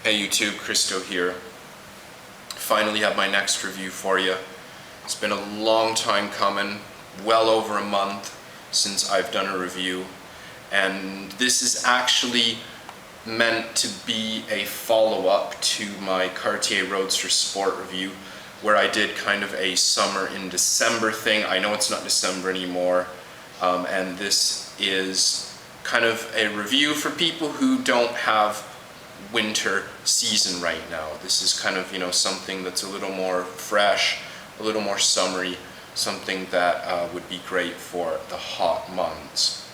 Hey YouTube, Kristo here. Finally have my next review for you. It's been a long time coming, well over a month since I've done a review, and this is actually meant to be a follow-up to my Cartier Roadster Sport review, where I did kind of a summer in December thing. I know it's not December anymore, and this is kind of a review for people who don't have winter season right now. This is kind of, something that's a little more fresh, a little more summery, something that would be great for the hot months.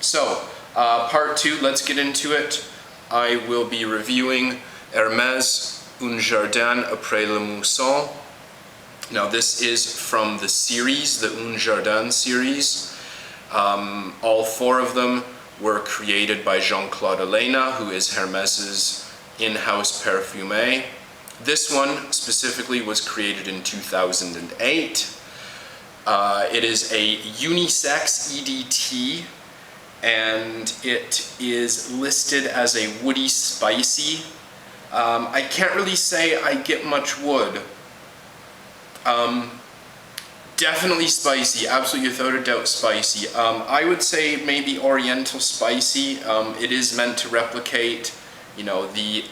So, part 2, let's get into it. I will be reviewing Hermès Un Jardin Après La Mousson. Now this is from the series, the Un Jardin series. All 4 of them were created by Jean-Claude Elena, who is Hermès's in-house perfume. This one specifically was created in 2008. It is a unisex EDT, and it is listed as a woody spicy. I can't really say I get much wood. Definitely spicy, absolutely without a doubt spicy. I would say maybe oriental spicy. It is meant to replicate, the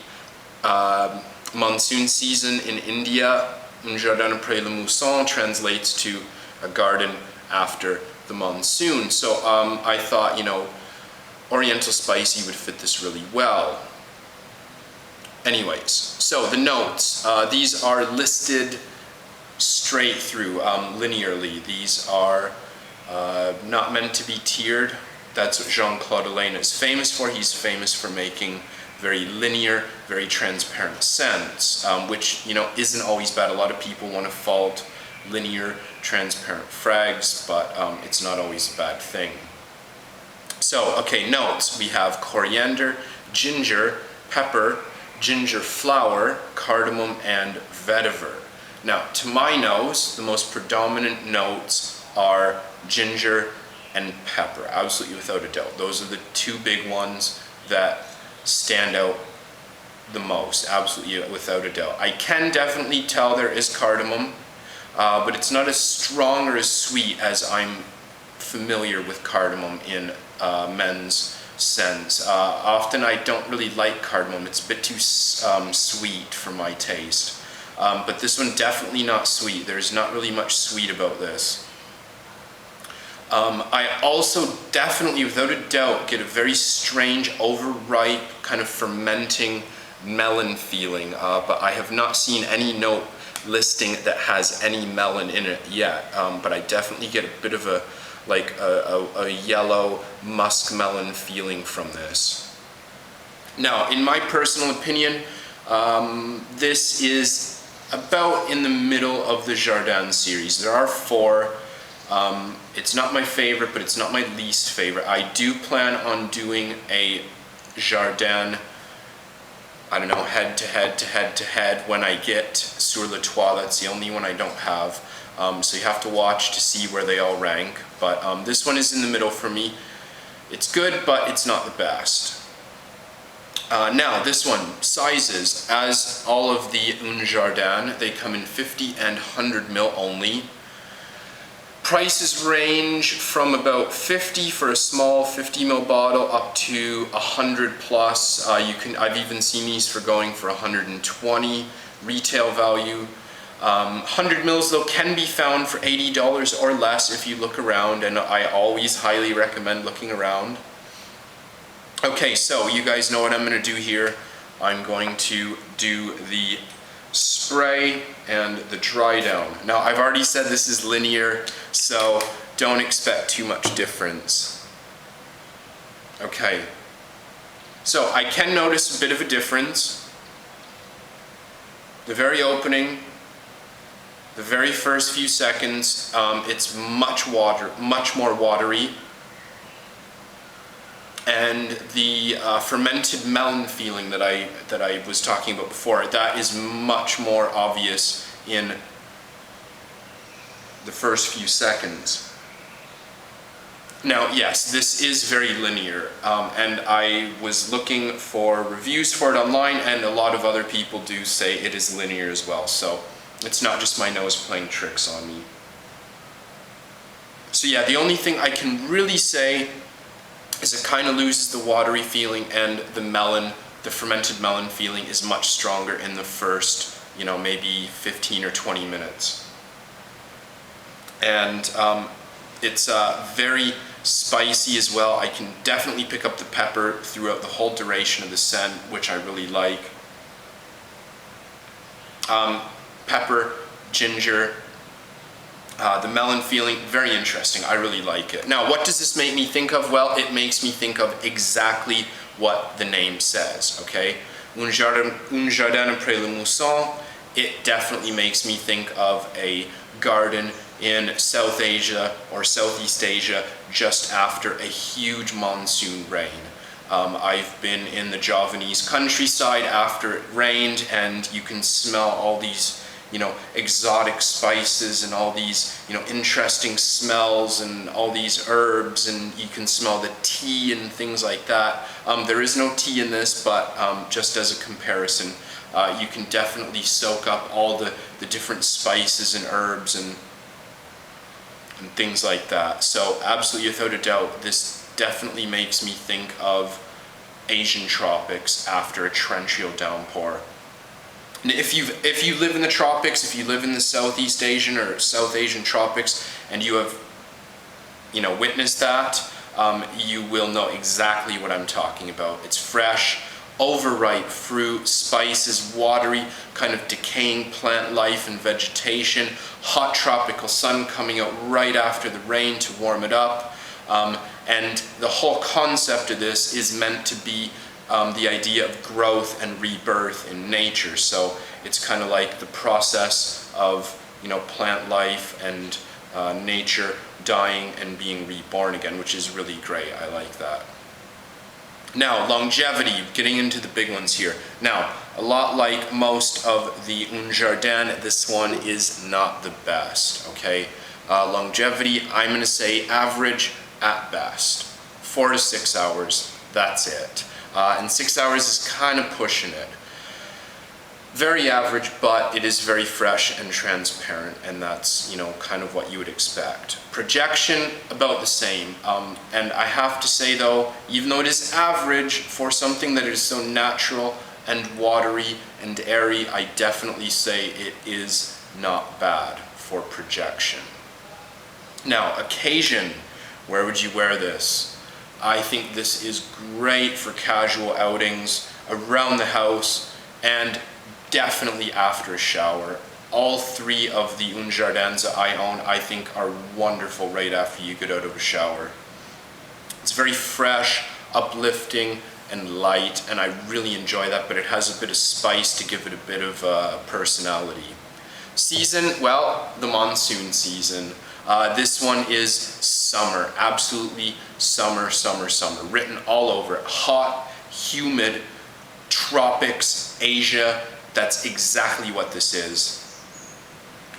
monsoon season in India. Un Jardin Après La Mousson translates to a garden after the monsoon. So I thought, oriental spicy would fit this really well. Anyways, so the notes. These are listed straight through, linearly. These are not meant to be tiered. That's what Jean-Claude Elena is famous for. He's famous for making very linear, very transparent scents, which, isn't always bad. A lot of people want to fault linear, transparent frags, but it's not always a bad thing. So, okay, notes. We have coriander, ginger, pepper, ginger flower, cardamom, and vetiver. Now, to my nose, the most predominant notes are ginger and pepper, absolutely without a doubt. Those are the 2 big ones that stand out the most, absolutely without a doubt. I can definitely tell there is cardamom, but it's not as strong or as sweet as I'm familiar with cardamom in men's scents. Often I don't really like cardamom. It's a bit too sweet for my taste. But this one definitely not sweet. There's not really much sweet about this. I also definitely, without a doubt, get a very strange, overripe, kind of fermenting melon feeling, but I have not seen any note listing that has any melon in it yet. But I definitely get a bit of a yellow muskmelon feeling from this. Now, in my personal opinion, this is about in the middle of the Jardin series. There are 4. It's not my favorite, but it's not my least favorite. I do plan on doing a Jardin, head to head when I get Sur le Toit. That's the only one I don't have. So you have to watch to see where they all rank. But this one is in the middle for me. It's good, but it's not the best. Now, this one, sizes, as all of the Un Jardin, they come in 50 and 100 ml only. Prices range from about 50 for a small 50 ml bottle up to 100 plus. I've even seen these going for 120 retail value. 100 mils though can be found for $80 or less if you look around, and I always highly recommend looking around. Okay, so you guys know what I'm going to do here. I'm going to do the spray and the dry down. Now, I've already said this is linear, so don't expect too much difference. Okay, so I can notice a bit of a difference. The very opening, the very first few seconds, it's much more watery. And the fermented melon feeling that I was talking about before, that is much more obvious in the first few seconds. Now, yes, this is very linear, and I was looking for reviews for it online, and a lot of other people do say it is linear as well, so it's not just my nose playing tricks on me. So yeah, the only thing I can really say is it kind of loses the watery feeling, and the fermented melon feeling is much stronger in the first, maybe 15 or 20 minutes. And it's very spicy as well. I can definitely pick up the pepper throughout the whole duration of the scent, which I really like. Pepper, ginger, the melon feeling, very interesting. I really like it. Now, what does this make me think of? Well, it makes me think of exactly what the name says, okay? Un Jardin Après La Mousson. It definitely makes me think of a garden in South Asia or Southeast Asia just after a huge monsoon rain. I've been in the Javanese countryside after it rained, and you can smell all these exotic spices and all these interesting smells and all these herbs, and you can smell the tea and things like that. There is no tea in this, but just as a comparison, you can definitely soak up all the different spices and herbs and things like that. So absolutely, without a doubt, this definitely makes me think of Asian tropics after a torrential downpour. And if you live in the tropics, if you live in the Southeast Asian or South Asian tropics, and you have witnessed that, you will know exactly what I'm talking about. It's fresh, overripe fruit, spices, watery, kind of decaying plant life and vegetation, hot tropical sun coming out right after the rain to warm it up. And the whole concept of this is meant to be the idea of growth and rebirth in nature. So it's kind of like the process of plant life and nature dying and being reborn again, which is really great. I like that. Now, longevity, getting into the big ones here. Now, a lot like most of the Un Jardin, this one is not the best, okay? Longevity, I'm gonna say average at best. 4 to 6 hours, that's it. And 6 hours is kind of pushing it. Very average, but it is very fresh and transparent, and that's kind of what you would expect. Projection, about the same. And I have to say though, even though it is average for something that is so natural and watery and airy, I definitely say it is not bad for projection. Now, occasion, where would you wear this? I think this is great for casual outings, around the house, and definitely after a shower. All 3 of the Un Jardins that I own, I think, are wonderful right after you get out of a shower. It's very fresh, uplifting, and light, and I really enjoy that, but it has a bit of spice to give it a bit of personality. Season, well, the monsoon season. This one is summer, absolutely summer, summer, summer. Written all over it. Hot, humid, tropics, Asia. That's exactly what this is.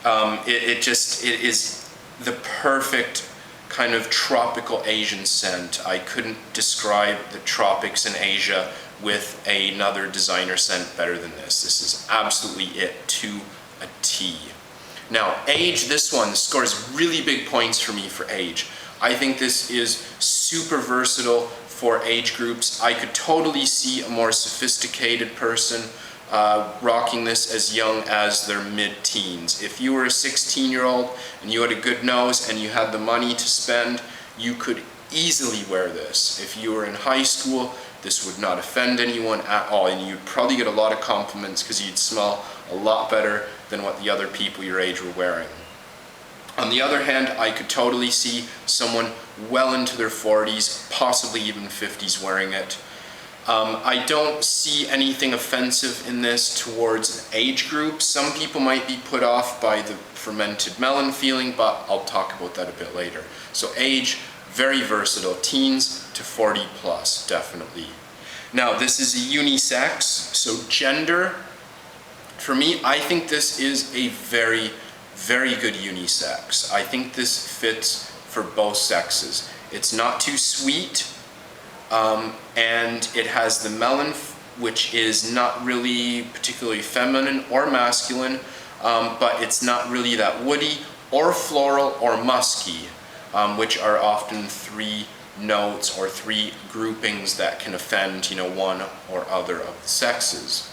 It is the perfect kind of tropical Asian scent. I couldn't describe the tropics in Asia with another designer scent better than this. This is absolutely it to a T. Now, age, this one scores really big points for me for age. I think this is super versatile for age groups. I could totally see a more sophisticated person rocking this as young as their mid-teens. If you were a 16-year-old and you had a good nose and you had the money to spend, you could easily wear this. If you were in high school, this would not offend anyone at all, and you'd probably get a lot of compliments because you'd smell a lot better than what the other people your age were wearing. On the other hand, I could totally see someone well into their 40s, possibly even 50s wearing it. I don't see anything offensive in this towards an age group. Some people might be put off by the fermented melon feeling, but I'll talk about that a bit later. So age, very versatile, teens to 40 plus, definitely. Now, this is a unisex, so gender, for me, I think this is a very, very good unisex. I think this fits for both sexes. It's not too sweet, and it has the melon, which is not really particularly feminine or masculine, but it's not really that woody or floral or musky, which are often three notes or three groupings that can offend, one or other of the sexes.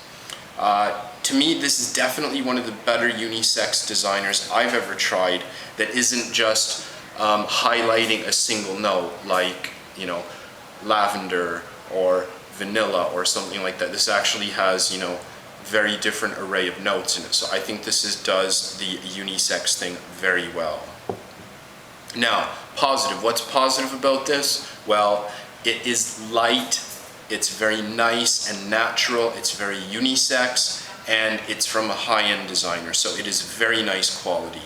To me, this is definitely one of the better unisex designers I've ever tried that isn't just highlighting a single note like, lavender or vanilla or something like that. This actually has, very different array of notes in it. So I think this does the unisex thing very well. Now, positive. What's positive about this? Well, it is light, it's very nice and natural, it's very unisex, and it's from a high-end designer, so it is very nice quality.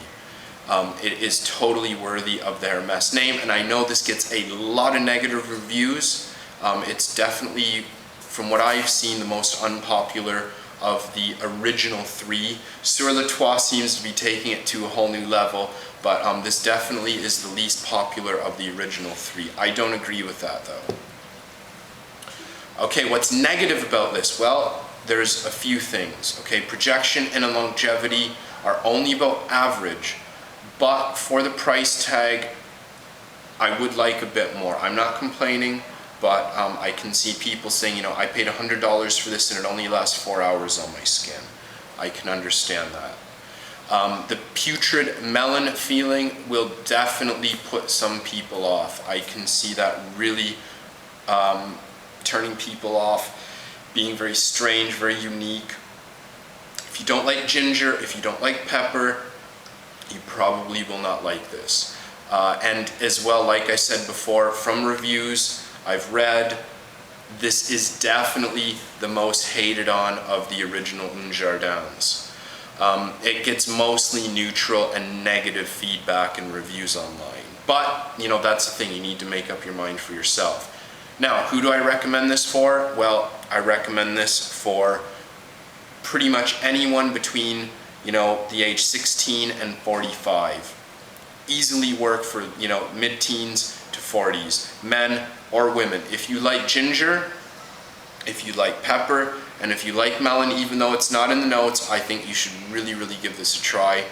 It is totally worthy of the Hermès name, and I know this gets a lot of negative reviews. It's definitely, from what I've seen, the most unpopular of the original three. Sur le Toit seems to be taking it to a whole new level, but this definitely is the least popular of the original three. I don't agree with that, though. Okay, what's negative about this? Well, there's a few things. Okay, projection and longevity are only about average, but for the price tag, I would like a bit more. I'm not complaining, but I can see people saying, I paid $100 for this and it only lasts 4 hours on my skin. I can understand that. The putrid melon feeling will definitely put some people off. I can see that really turning people off, being very strange, very unique. If you don't like ginger, if you don't like pepper, you probably will not like this. And as well, like I said before, from reviews I've read, this is definitely the most hated on of the original Un Jardins. It gets mostly neutral and negative feedback and reviews online. But, that's the thing, you need to make up your mind for yourself. Now, who do I recommend this for? Well, I recommend this for pretty much anyone between, the age 16 and 45. Easily work for, mid-teens to 40s, men or women. If you like ginger, if you like pepper, and if you like melon, even though it's not in the notes, I think you should really, really give this a try.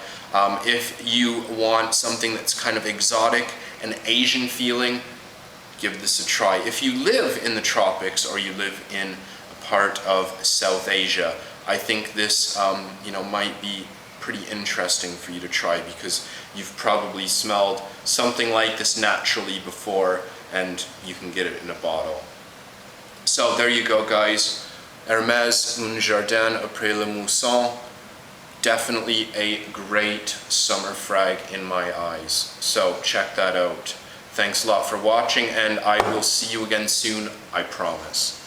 If you want something that's kind of exotic and Asian feeling, give this a try. If you live in the tropics or you live in a part of South Asia, I think this might be pretty interesting for you to try, because you've probably smelled something like this naturally before and you can get it in a bottle. So there you go, guys. Hermès Un Jardin Après La Mousson. Definitely a great summer frag in my eyes. So check that out. Thanks a lot for watching, and I will see you again soon, I promise.